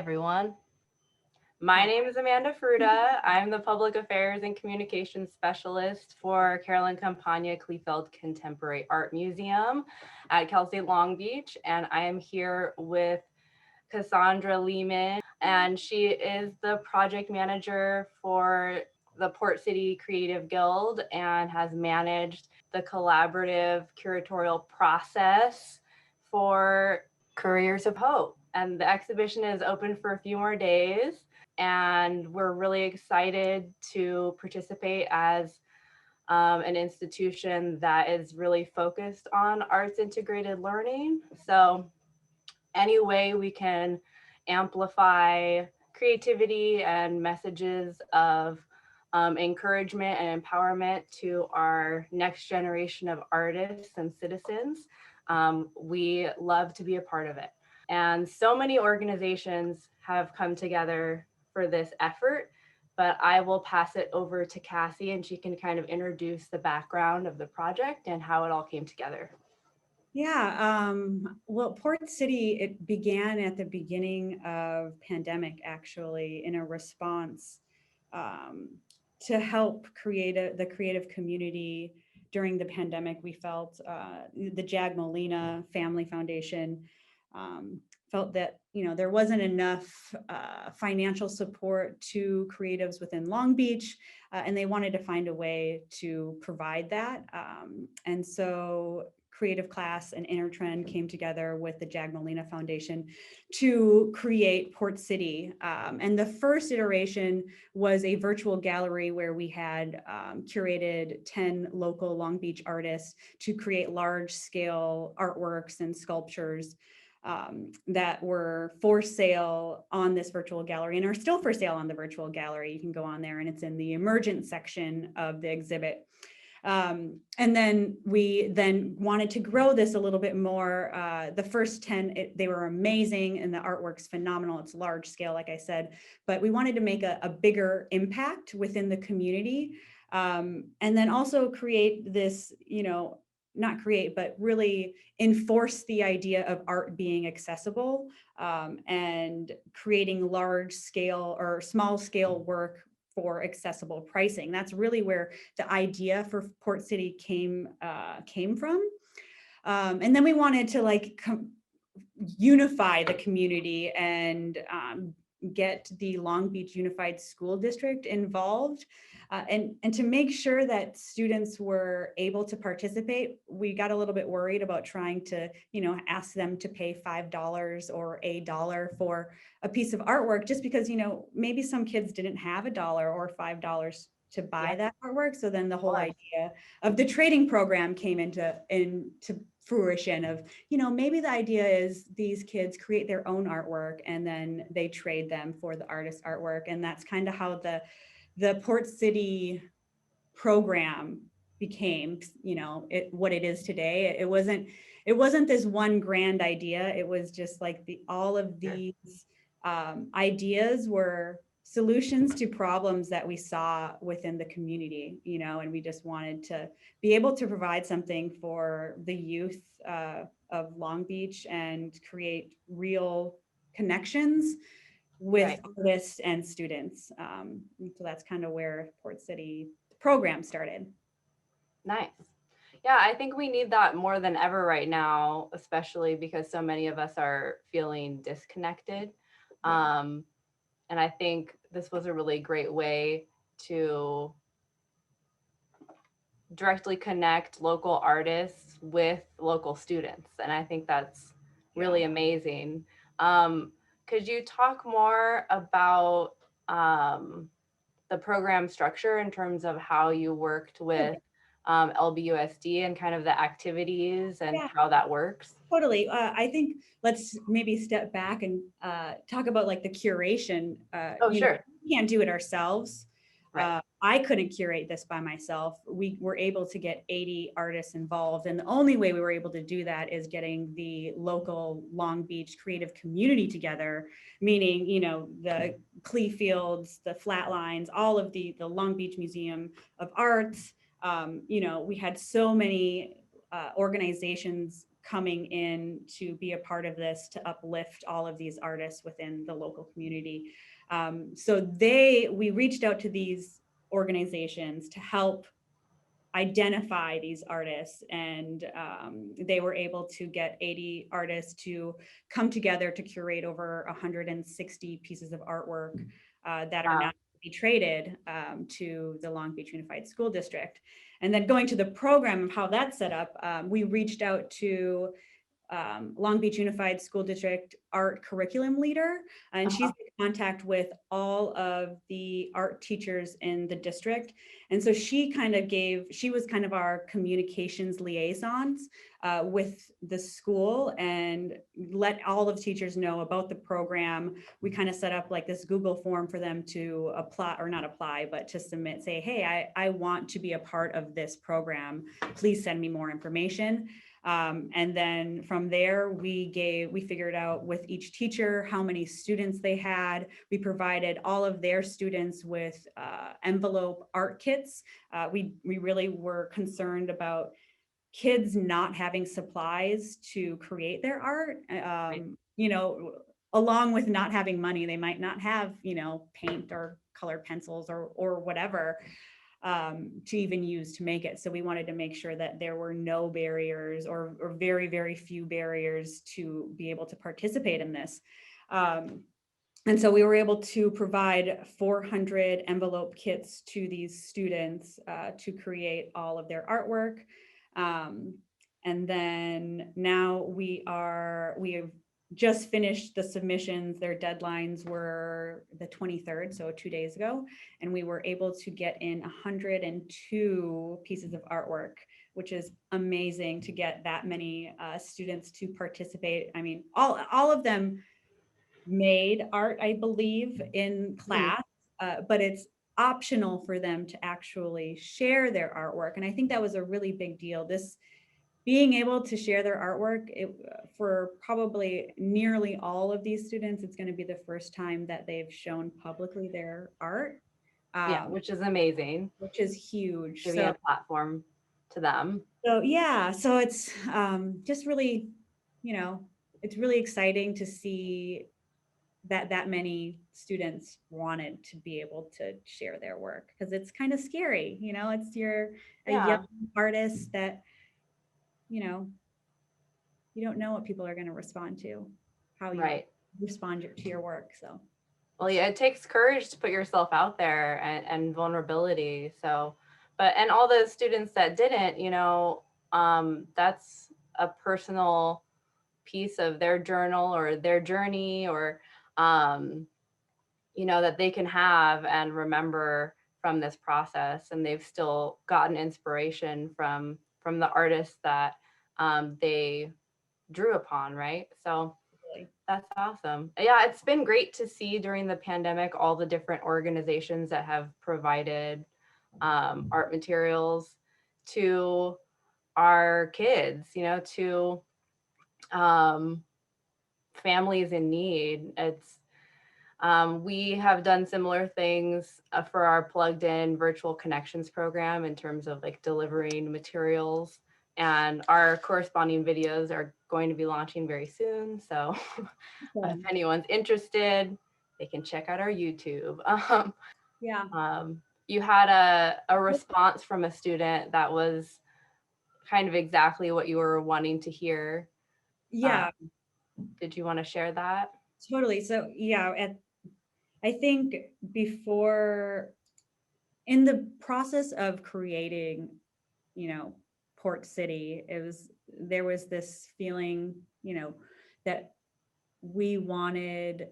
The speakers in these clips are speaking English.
everyone. My name is Amanda Fruta. I'm the Public Affairs and Communications Specialist for Carolyn Campagna Kleefeld Contemporary Art Museum at Cal State Long Beach, and I am here with Cassandra Leeman, and she is the project manager for the Port City Creative Guild and has managed the collaborative curatorial process for Couriers of Hope. And the exhibition is open for a few more days, and we're really excited to participate as an institution that is really focused on arts integrated learning. So any way we can amplify creativity and messages of encouragement and empowerment to our next generation of artists and citizens, we love to be a part of it. And so many organizations have come together for this effort, but I will pass it over to Cassy and she can kind of introduce the background of the project and how it all came together. Yeah, well, Port City, it began at the beginning of pandemic, actually, in a response to help create the creative community during the pandemic. We felt the Jag Molina Family Foundation felt that there wasn't enough financial support to creatives within Long Beach, and they wanted to find a way to provide that. And so Creative Class and Intertrend came together with the Jag Molina Foundation to create Port City. And the first iteration was a virtual gallery where we had curated 10 local Long Beach artists to create large scale artworks and sculptures that were for sale on this virtual gallery and are still for sale on the virtual gallery. You can go on there and it's in the emergent section of the exhibit. And then we wanted to grow this a little bit more. The first 10, they were amazing and the artwork's phenomenal. It's large scale, like I said, but we wanted to make a bigger impact within the community. And then also create this, not create, but really enforce the idea of art being accessible and creating large scale or small scale work for accessible pricing. That's really where the idea for Port City came from. And then we wanted to unify the community and get the Long Beach Unified School District involved. And to make sure that students were able to participate, we got a little bit worried about trying to, ask them to pay $5 or $1 for a piece of artwork, just because, maybe some kids didn't have $1 or $5 to buy that artwork. So then the whole idea of the trading program came into fruition of, maybe the idea is these kids create their own artwork and then they trade them for the artist's artwork. And that's kind of how the Port City program became, what it is today. It wasn't this one grand idea. It was just like all of these ideas were solutions to problems that we saw within the community, and we just wanted to be able to provide something for the youth of Long Beach and create real connections with artists and students. So that's kind of where Port City program started. Nice. Yeah, I think we need that more than ever right now, especially because so many of us are feeling disconnected. And I think this was a really great way to directly connect local artists with local students. And I think that's really amazing. Could you talk more about the program structure in terms of how you worked with LBUSD and kind of the activities and how that works? Totally. I think let's maybe step back and talk about the curation. Sure. We can't do it ourselves. Right. I couldn't curate this by myself. We were able to get 80 artists involved. And the only way we were able to do that is getting the local Long Beach creative community together, meaning, the Kleefelds, the Flatlines, all of the Long Beach Museum of Arts. We had so many organizations coming in to be a part of this, to uplift all of these artists within the local community. So we reached out to these organizations to help identify these artists, and they were able to get 80 artists to come together to curate over 160 pieces of artwork that are now Wow. to be traded to the Long Beach Unified School District. And then going to the program of how that's set up, we reached out to Long Beach Unified School District art curriculum leader, and she's in contact with all of the art teachers in the district. And so she was kind of our communications liaisons with the school, and let all of the teachers know about the program. We kind of set up like this Google form for them to apply, or not apply, but to submit, say, hey, I want to be a part of this program. Please send me more information. And then from there, we figured out with each teacher how many students they had. We provided all of their students with envelope art kits. We really were concerned about kids not having supplies to create their art. Right. Along with not having money, they might not have, paint or colored pencils or whatever to even use to make it. So we wanted to make sure that there were no barriers, or very, very few barriers to be able to participate in this. And so we were able to provide 400 envelope kits to these students to create all of their artwork. And then now we have just finished the submissions. Their deadlines were the 23rd, so 2 days ago, and we were able to get in 102 pieces of artwork, which is amazing to get that many students to participate. I mean, all of them made art, I believe, in class, but it's optional for them to actually share their artwork. And I think that was a really big deal. This being able to share their artwork, for probably nearly all of these students, it's going to be the first time that they've shown publicly their art. Yeah, which is amazing. Which is huge. Giving a platform to them. So yeah, so it's just really, it's really exciting to see that many students wanted to be able to share their work, because it's kind of scary, it's a young artist that, you don't know what people are going to respond to, how you respond to your work. So, well, yeah, it takes courage to put yourself out there, and vulnerability. So, and all those students that didn't, that's a personal piece of their journal or their journey, or, that they can have and remember from this process. And they've still gotten inspiration from the artists that they drew upon, right? So that's awesome. Yeah, it's been great to see during the pandemic all the different organizations that have provided art materials to our kids, to families in need. We have done similar things for our plugged in virtual connections program in terms of like delivering materials, and our corresponding videos are going to be launching very soon. So if anyone's interested, they can check out our YouTube. You had a response from a student that was kind of exactly what you were wanting to hear. Yeah. Did you want to share that? Totally. So yeah, I think in the process of creating, Port City, there was this feeling, that we wanted,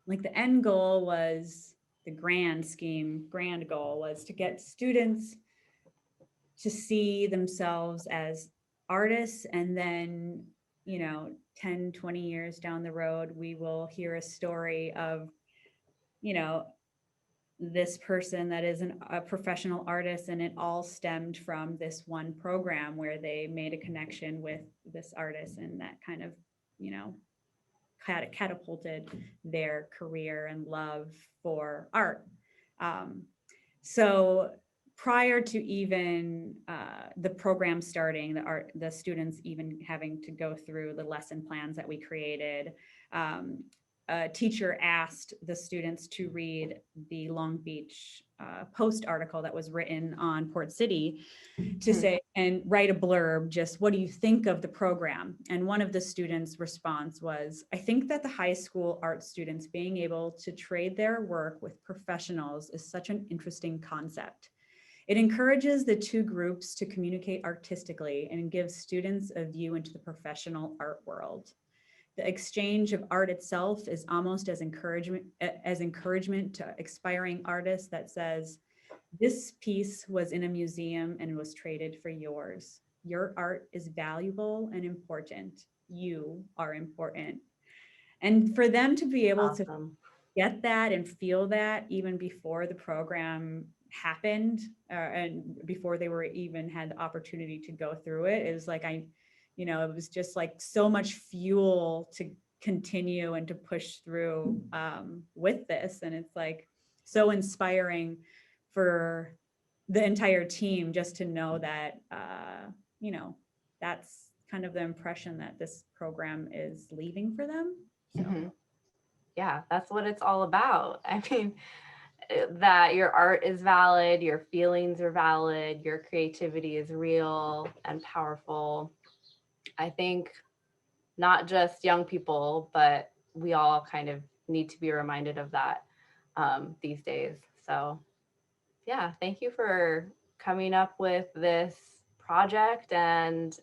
like, the end goal was, the grand goal was to get students to see themselves as artists, and then 10, 20 years down the road, we will hear a story of this person that is a professional artist, and it all stemmed from this one program where they made a connection with this artist, and that kind of catapulted their career and love for art. So prior to even the program starting, the students even having to go through the lesson plans that we created, a teacher asked the students to read the Long Beach Post article that was written on Port City to say, and write a blurb, just what do you think of the program? And one of the students' response was, I think that the high school art students being able to trade their work with professionals is such an interesting concept. It encourages the two groups to communicate artistically and gives students a view into the professional art world. The exchange of art itself is almost as encouragement to aspiring artists that says, this piece was in a museum and was traded for yours. Your art is valuable and important. You are important. And for them to be able to Awesome. get that and feel that even before the program happened, and before they were even had the opportunity to go through it, it was like, it was just like so much fuel to continue and to push through with this. And it's like so inspiring for the entire team just to know that, that's kind of the impression that this program is leaving for them. So. Mhm. Yeah, that's what it's all about. I mean, that your art is valid, your feelings are valid, your creativity is real and powerful. I think not just young people, but we all kind of need to be reminded of that these days. So, yeah, thank you for coming up with this project and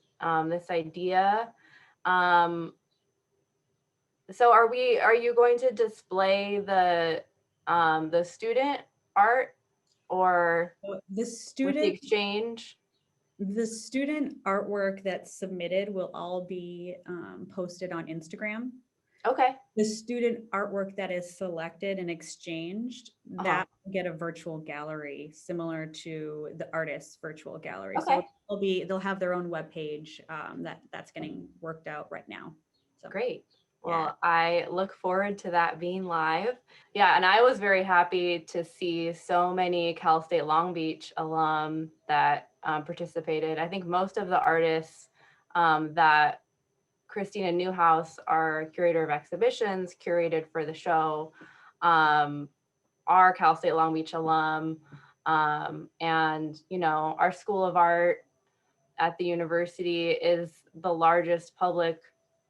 this idea. Um, so, are you going to display the student art or The with the student exchange? the student artwork that's submitted will all be posted on Instagram. Okay. The student artwork that is selected and exchanged, Uh-huh. that will get a virtual gallery similar to the artist's virtual gallery. Okay. So they'll have their own webpage that's getting worked out right now. So Great. yeah. Well, I look forward to that being live. Yeah, and I was very happy to see so many Cal State Long Beach alum that participated. I think most of the artists that Christina Newhouse, our curator of exhibitions, curated for the show, um, are Cal State Long Beach alum. And, our School of Art at the university is the largest public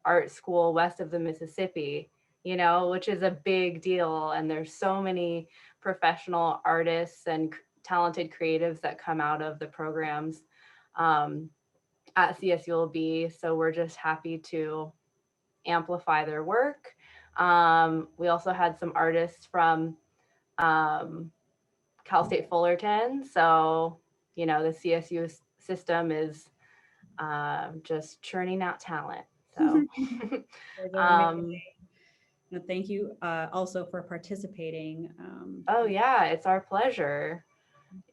art school west of the Mississippi, which is a big deal. And there's so many professional artists and talented creatives that come out of the programs at CSULB. So we're just happy to amplify their work. We also had some artists from Cal State Fullerton. So, the CSU system is just churning out talent. So, um, Thank you also for participating. oh yeah, it's our pleasure.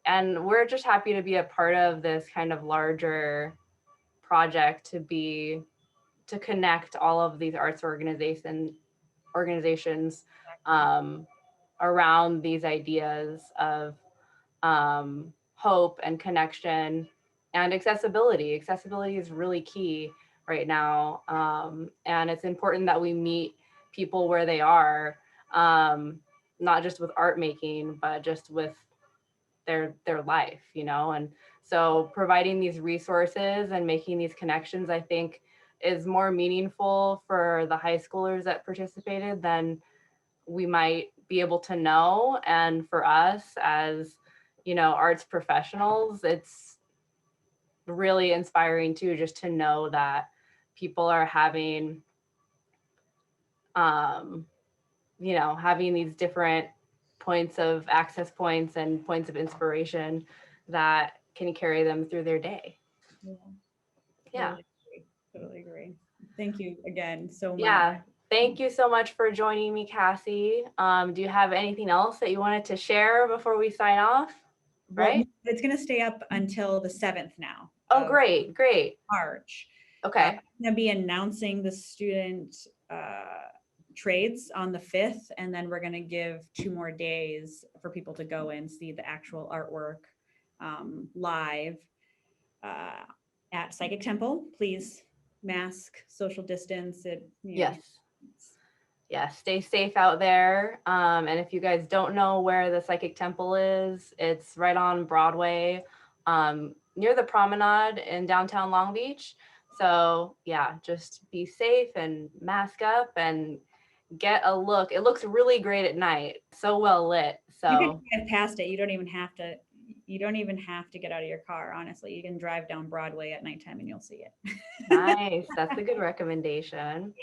And we're just happy to be a part of this kind of larger project to connect all of these arts organizations around these ideas of hope and connection and accessibility. Accessibility is really key right now. And it's important that we meet people where they are, not just with art making, but just with their life, and so providing these resources and making these connections, I think, is more meaningful for the high schoolers that participated than we might be able to know. And for us as arts professionals, it's really inspiring too, just to know that people are having having these different points of access points and points of inspiration that can carry them through their day. Yeah. Totally agree. Thank you again so much. Yeah. Thank you so much for joining me, Cassy. Do you have anything else that you wanted to share before we sign off? Well, Right? it's going to stay up until the 7th now. Oh, great. March. Okay. I'm going to be announcing the student trades on the 5th, and then we're going to give 2 more days for people to go and see the actual artwork live at Psychic Temple. Please mask, social distance. Yes. Yeah, stay safe out there. And if you guys don't know where the Psychic Temple is, it's right on Broadway, near the promenade in downtown Long Beach. So yeah, just be safe and mask up and get a look. It looks really great at night, so well lit. You can So drive past it. You don't even have to. You don't even have to get out of your car. Honestly, you can drive down Broadway at nighttime and you'll see it. nice. That's a good recommendation.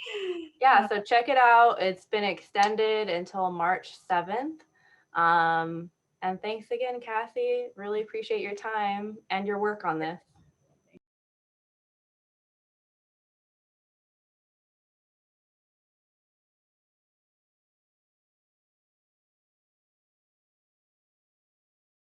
Yeah, so check it out. It's been extended until March 7th. And thanks again, Cassy. Really appreciate your time and your work on this.